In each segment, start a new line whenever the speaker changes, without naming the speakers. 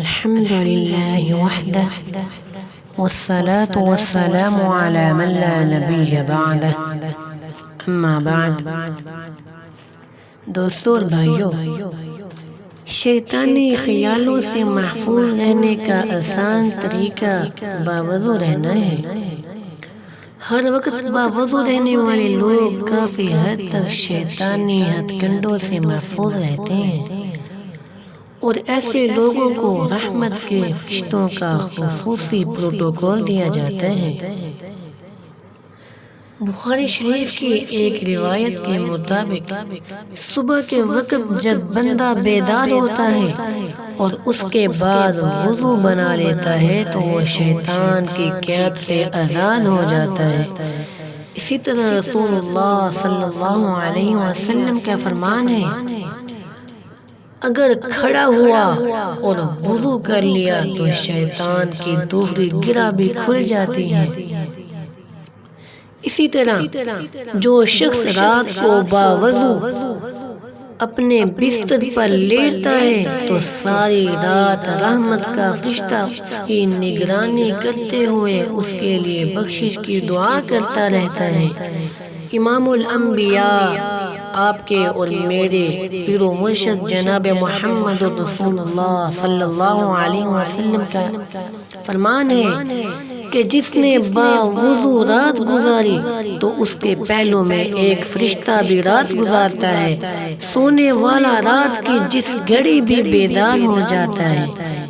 الحمد لله وحده والصلاة والسلام على من لا نبی بعده اما بعد۔ دوستو اور بھائیو، شیطانی خیالوں سے محفوظ رہنے کا آسان طریقہ باوضو رہنا ہے۔ ہر وقت باوضو رہنے والے لوگ کافی حد تک شیطانی ہتھ کنڈوں سے محفوظ رہتے ہیں، اور ایسے لوگوں کو رحمت کے فرشتوں کا خصوصی پروٹوکول دیا جاتا ہے۔ بخاری شریف کی ایک روایت کے مطابق صبح کے وقت جب بندہ بیدار ہوتا ہے اور اس کے بعد وضو بنا لیتا ہے تو وہ شیطان کی قید سے آزاد ہو جاتا ہے۔ اسی طرح رسول اللہ صلی اللہ علیہ وسلم کا فرمان ہے، اگر کھڑا ہوا اور وضو کر لیا تو شیطان کی دوسری گرہ بھی کھل جاتی ہے۔ اسی طرح جو شخص رات کو باوضو اپنے بستر پر لیٹتا ہے تو ساری رات رحمت کا فرشتہ اس کی نگرانی کرتے ہوئے اس کے لیے بخشش کی دعا کرتا رہتا ہے۔ امام الانبیاء آپ کے اور میرے پیر و مرشد جناب محمد رسول اللہ صلی اللہ علیہ وسلم کا فرمان ہے کہ جس نے باوضو رات گزاری تو اس کے پہلو میں ایک فرشتہ بھی رات گزارتا ہے۔ سونے والا رات کی جس گھڑی بھی بیدار ہو جاتا ہے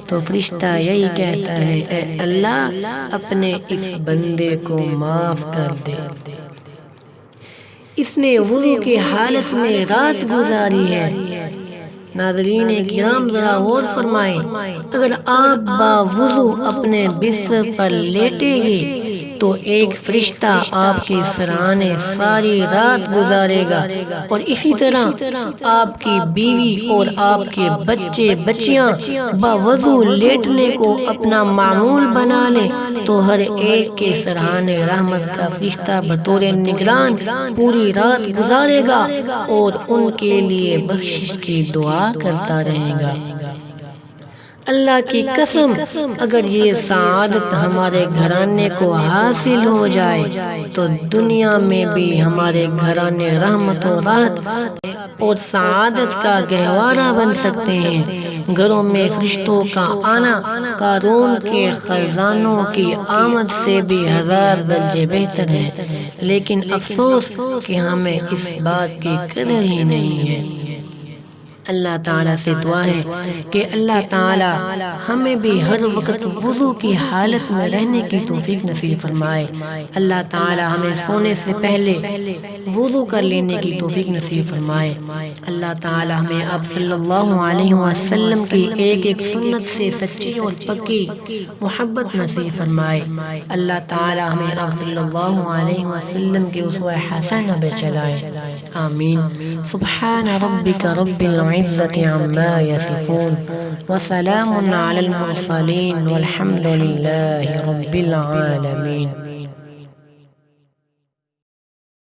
تو فرشتہ یہی کہتا ہے، اے اللہ اپنے اس بندے کو معاف کر دے، اس نے وضو کی حالت میں رات گزاری ہے۔ ناظرین کرام ذرا غور فرمائیں، اگر آپ باوضو اپنے بستر پر لیٹیں گے تو ایک فرشتہ آپ کے سرانے ساری رات گزارے گا، اور اسی طرح آپ کی بیوی اور آپ کے بچے بچیاں باوضو لیٹنے کو اپنا معمول بنا لیں تو ہر ایک کے سرانے رحمت کا فرشتہ بطور نگران پوری رات گزارے گا اور ان کے لیے بخشش کی دعا کرتا رہے گا۔ اللہ کی قسم، اگر یہ سعادت ہمارے گھرانے کو حاصل ہو جائے تو دنیا میں بھی ہمارے گھرانے رحمت و راحت اور سعادت کا گہوارہ بن سکتے ہیں۔ گھروں میں فرشتوں کا آنا قارون کے خزانوں کی آمد سے بھی 1000 درجے بہتر ہے، لیکن افسوس کہ ہمیں اس بات کی قدر ہی نہیں ہے۔ اللہ تعالیٰ سے دعا ہے کہ اللہ تعالیٰ ہمیں بھی ہر وقت وضو کی حالت میں رہنے کی توفیق نصیب فرمائے۔ اللہ تعالیٰ ہمیں سونے سے پہلے وضو کر لینے کی توفیق نصیب فرمائے۔ اللہ تعالیٰ ہمیں آپ صلی اللہ علیہ وسلم کی ایک ایک سنت سے سچی اور پکی محبت نصیب فرمائے۔ اللہ تعالیٰ ہمیں آپ صلی اللہ علیہ وسلم کی اسوہ حسنہ پہ چلائے، آمین۔ سبحان ربک رب العزت عما یصفون وسلام علی المرسلین والحمد للہ رب العالمین۔